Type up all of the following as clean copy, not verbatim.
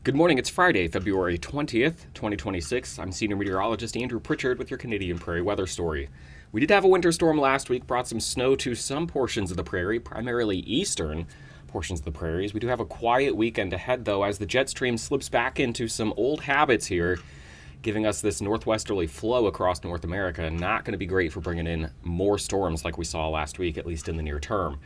Good morning, it's Friday, February 20th, 2026. I'm Senior Meteorologist Andrew Pritchard with your Canadian Prairie weather story. We did have a winter storm last week, brought some snow to some portions of the prairie, primarily eastern portions of the prairies. We do have a quiet weekend ahead, though, as the jet stream slips back into some old habits here, giving us this northwesterly flow across North America. Not going to be great for bringing in more storms like we saw last week, at least in the near term.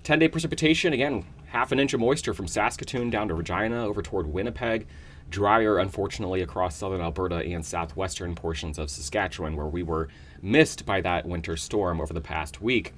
10-day precipitation, again, half an inch of moisture from Saskatoon down to Regina over toward Winnipeg. Drier, unfortunately, across southern Alberta and southwestern portions of Saskatchewan, where we were missed by that winter storm over the past week.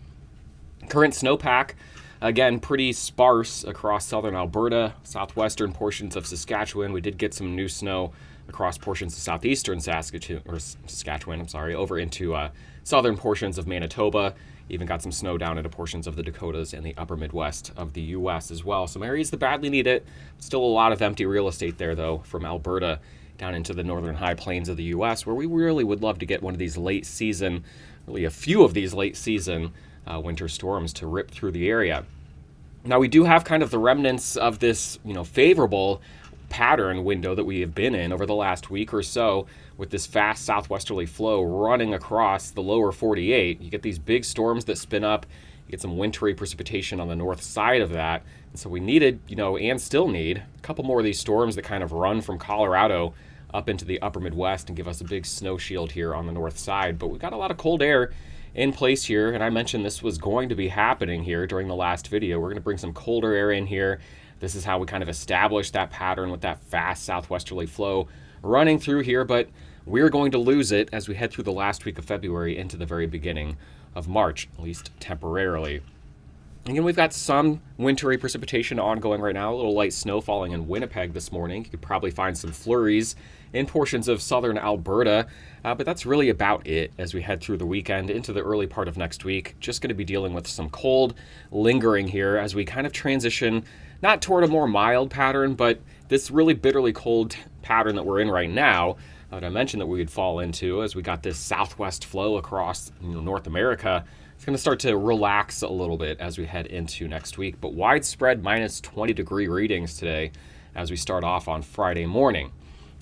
Current snowpack, again, pretty sparse across southern Alberta, southwestern portions of Saskatchewan. We did get some new snow across portions of southeastern Saskatchewan, over into southern portions of Manitoba. Even got some snow down into portions of the Dakotas and the upper Midwest of the U.S. as well. Some areas that badly need it. Still a lot of empty real estate there, though, from Alberta down into the northern high plains of the U.S., where we really would love to get one of these late season, really a few of these late season winter storms to rip through the area. Now, we do have kind of the remnants of this, favorable pattern window that we have been in over the last week or so, with this fast southwesterly flow running across the lower 48. You get these big storms that spin up. You get some wintry precipitation on the north side of that. And so we needed, and still need, a couple more of these storms that kind of run from Colorado up into the upper Midwest and give us a big snow shield here on the north side. But we've got a lot of cold air in place here, and I mentioned this was going to be happening here during the last video. We're going to bring some colder air in here. This is how we kind of established that pattern with that fast southwesterly flow running through here, but we're going to lose it as we head through the last week of February into the very beginning of March, at least temporarily. Again, we've got some wintry precipitation ongoing right now, a little light snow falling in Winnipeg this morning. You could probably find some flurries in portions of southern Alberta, but that's really about it as we head through the weekend into the early part of next week. Just going to be dealing with some cold lingering here as we kind of transition not toward a more mild pattern, but this really bitterly cold pattern that we're in right now that I mentioned that we would fall into as we got this southwest flow across North America. It's going to start to relax a little bit as we head into next week, but widespread minus 20 degree readings today as we start off on Friday morning.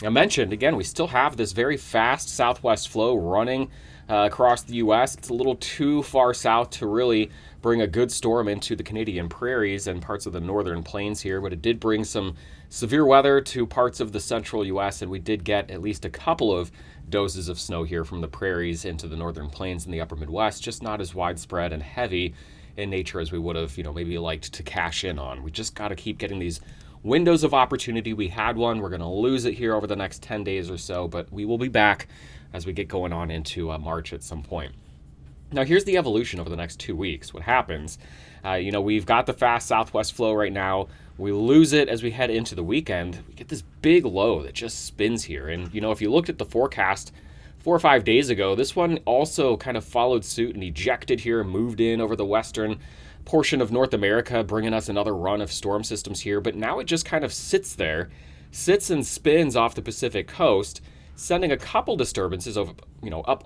I mentioned, again, we still have this very fast southwest flow running across the U.S. It's a little too far south to really bring a good storm into the Canadian prairies and parts of the northern plains here, but it did bring some severe weather to parts of the central U.S., and we did get at least a couple of doses of snow here from the prairies into the northern plains and the upper Midwest, just not as widespread and heavy in nature as we would have, maybe liked to cash in on. We just got to keep getting these windows of opportunity. We had one. We're going to lose it here over the next 10 days or so, but we will be back as we get going on into March at some point. Now, here's the evolution over the next 2 weeks. What happens? We've got the fast southwest flow right now. We lose it as we head into the weekend. We get this big low that just spins here. And, if you looked at the forecast 4 or 5 days ago, this one also kind of followed suit and ejected here, moved in over the western portion of North America, bringing us another run of storm systems here. But now it just kind of sits and spins off the Pacific coast, sending a couple disturbances up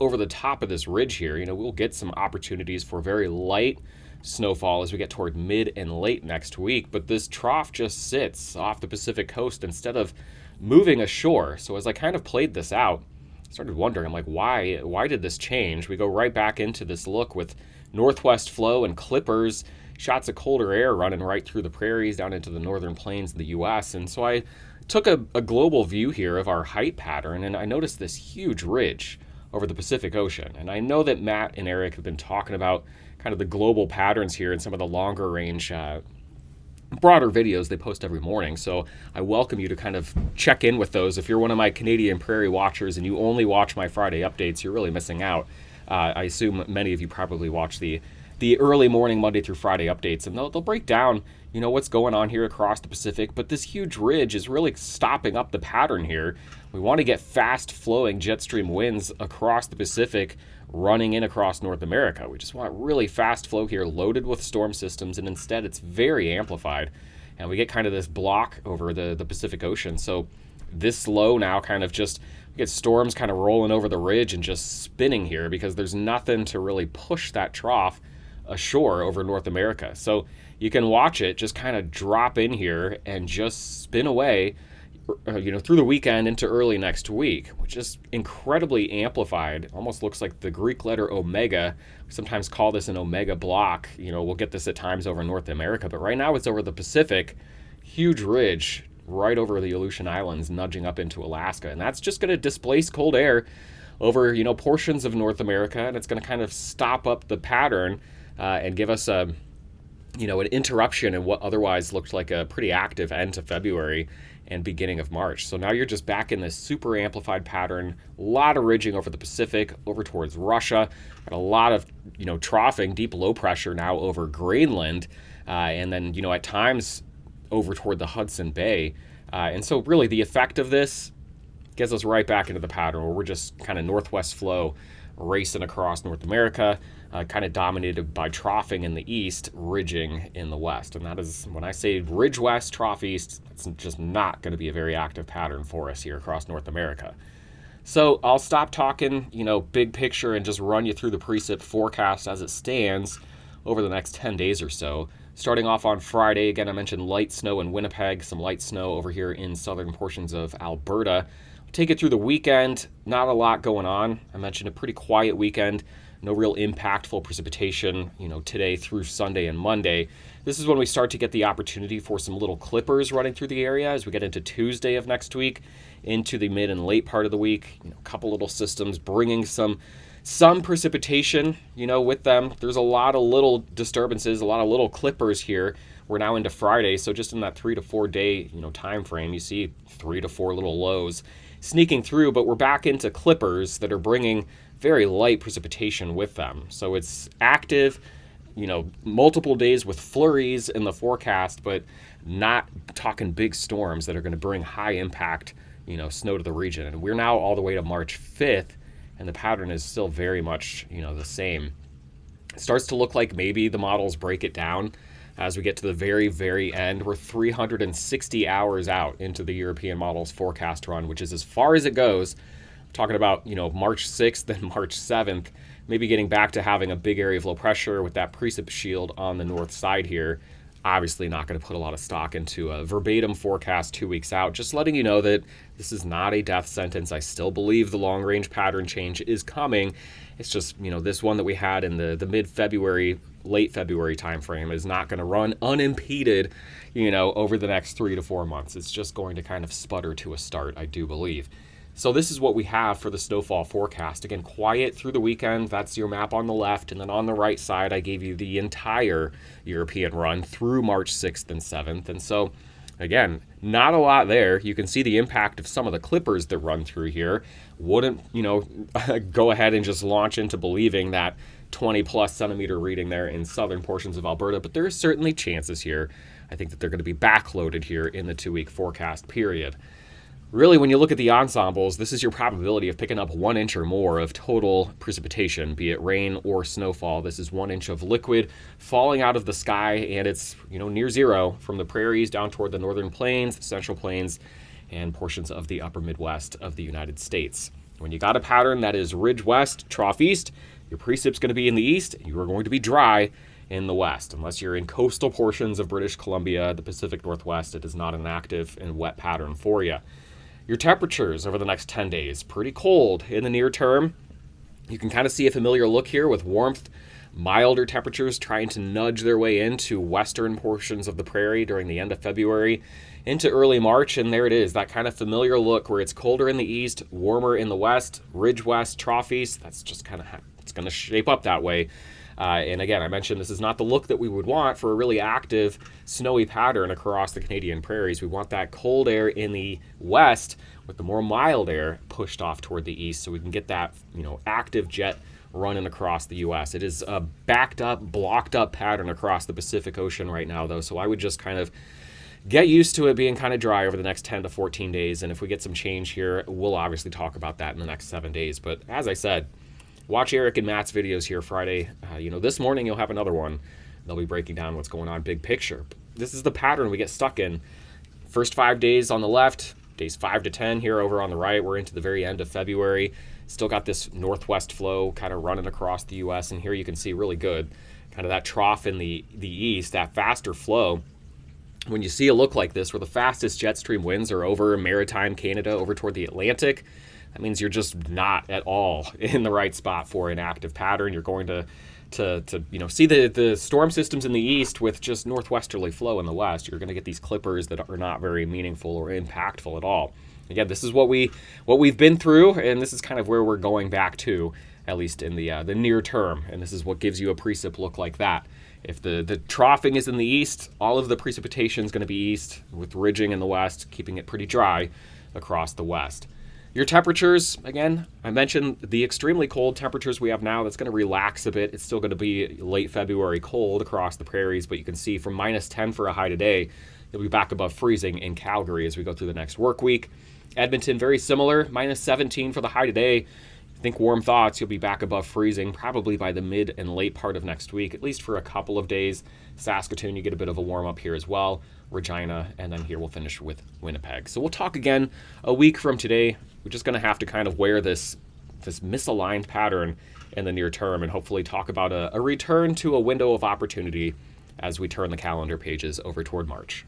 over the top of this ridge here. We'll get some opportunities for very light snowfall as we get toward mid and late next week, but this trough just sits off the Pacific coast instead of moving ashore. So as I kind of played this out, I started wondering, I'm like, why did this change? We go right back into this look with northwest flow and clippers, shots of colder air running right through the prairies down into the northern plains of the U.S. And so I took a global view here of our height pattern, and I noticed this huge ridge over the Pacific Ocean. And I know that Matt and Eric have been talking about kind of the global patterns here in some of the longer range, broader videos they post every morning. So I welcome you to kind of check in with those. If you're one of my Canadian Prairie watchers and you only watch my Friday updates, you're really missing out. I assume many of you probably watch the early morning Monday through Friday updates, and they'll break down what's going on here across the Pacific. But this huge ridge is really stopping up the pattern here. We want to get fast flowing jet stream winds across the Pacific running in across North America. We just want really fast flow here loaded with storm systems, and instead it's very amplified, and we get kind of this block over the Pacific Ocean. So this low now kind of just we get storms kind of rolling over the ridge and just spinning here because there's nothing to really push that trough ashore over North America. So you can watch it just kind of drop in here and just spin away through the weekend into early next week, which is incredibly amplified. Almost looks like the Greek letter omega. We sometimes call this an omega block. We'll get this at times over North America, but right now it's over the Pacific. Huge ridge right over the Aleutian Islands, nudging up into Alaska, and that's just going to displace cold air over portions of North America, and it's going to kind of stop up the pattern and give us an interruption in what otherwise looked like a pretty active end to February and beginning of March. So now you're just back in this super amplified pattern, a lot of ridging over the Pacific, over towards Russia, and a lot of, troughing, deep low pressure now over Greenland, and then, at times over toward the Hudson Bay. And so really the effect of this gets us right back into the pattern where we're just kind of northwest flow racing across North America, kind of dominated by troughing in the east, ridging in the west. And that is, when I say ridge west, trough east, it's just not going to be a very active pattern for us here across North America. So I'll stop talking, big picture and just run you through the precip forecast as it stands over the next 10 days or so. Starting off on Friday, again, I mentioned light snow in Winnipeg, some light snow over here in southern portions of Alberta. Take it through the weekend, not a lot going on. I mentioned a pretty quiet weekend, no real impactful precipitation, today through Sunday and Monday. This is when we start to get the opportunity for some little clippers running through the area as we get into Tuesday of next week, into the mid and late part of the week. A couple little systems bringing some precipitation, with them. There's a lot of little disturbances, a lot of little clippers here. We're now into Friday, so just in that 3 to 4 day, time frame, you see 3 to 4 little lows sneaking through, but we're back into clippers that are bringing very light precipitation with them. So it's active, multiple days with flurries in the forecast, but not talking big storms that are going to bring high impact, snow to the region. And we're now all the way to March 5th, and the pattern is still very much, the same. It starts to look like maybe the models break it down as we get to the very, very end. We're 360 hours out into the European models forecast run, which is as far as it goes. I'm talking about, March 6th and March 7th, maybe getting back to having a big area of low pressure with that precip shield on the north side here. Obviously not going to put a lot of stock into a verbatim forecast 2 weeks out, just letting you know that this is not a death sentence. I still believe the long-range pattern change is coming. It's just, this one that we had in the mid-February, late February timeframe is not going to run unimpeded, over the next 3 to 4 months. It's just going to kind of sputter to a start, I do believe. So this is what we have for the snowfall forecast. Again, quiet through the weekend. That's your map on the left. And then on the right side, I gave you the entire European run through March 6th and 7th. And so, again, not a lot there. You can see the impact of some of the clippers that run through here. Wouldn't, go ahead and just launch into believing that 20 plus centimeter reading there in southern portions of Alberta, but there are certainly chances here. I think that they're going to be backloaded here in the 2 week forecast period. Really, when you look at the ensembles, this is your probability of picking up 1 inch or more of total precipitation, be it rain or snowfall. This is 1 inch of liquid falling out of the sky, and it's near zero from the prairies down toward the northern plains, the central plains, and portions of the upper Midwest of the United States. When you got a pattern that is ridge west, trough east, your precip's going to be in the east, you are going to be dry in the west. Unless you're in coastal portions of British Columbia, the Pacific Northwest, it is not an active and wet pattern for you. Your temperatures over the next 10 days, pretty cold in the near term. You can kind of see a familiar look here with warmth, milder temperatures trying to nudge their way into western portions of the prairie during the end of February into early March. And there it is, that kind of familiar look where it's colder in the east, warmer in the west, ridge west, trough east. That's just kind of how it's going to shape up that way. And again, I mentioned this is not the look that we would want for a really active snowy pattern across the Canadian prairies. We want that cold air in the west with the more mild air pushed off toward the east so we can get that, active jet running across the U.S. It is a backed up, blocked up pattern across the Pacific Ocean right now, though, so I would just kind of get used to it being kind of dry over the next 10 to 14 days, and if we get some change here, we'll obviously talk about that in the next 7 days. But as I said, watch Eric and Matt's videos here Friday. This morning you'll have another one. They'll be breaking down what's going on big picture. This is the pattern we get stuck in. First 5 days on the left, days 5 to 10 here over on the right. We're into the very end of February. Still got this northwest flow kind of running across the U.S. And here you can see really good kind of that trough in the east, that faster flow when you see a look like this where the fastest jet stream winds are over maritime Canada, over toward the Atlantic, that means you're just not at all in the right spot for an active pattern. You're going to see the storm systems in the east with just northwesterly flow in the west. You're going to get these clippers that are not very meaningful or impactful at all. Again, this is what we've been through, and this is kind of where we're going back to, at least in the near term. And this is what gives you a precip look like that. If the troughing is in the east, all of the precipitation is going to be east, with ridging in the west, keeping it pretty dry across the west. Your temperatures, again, I mentioned the extremely cold temperatures we have now. That's going to relax a bit. It's still going to be late February cold across the prairies, but you can see from -10 for a high today, you'll be back above freezing in Calgary as we go through the next work week. Edmonton, very similar, -17 for the high today. Think warm thoughts, you'll be back above freezing probably by the mid and late part of next week, at least for a couple of days. Saskatoon, you get a bit of a warm up here as well. Regina, and then here we'll finish with Winnipeg. So we'll talk again a week from today. We're just going to have to kind of wear this misaligned pattern in the near term and hopefully talk about a return to a window of opportunity as we turn the calendar pages over toward March.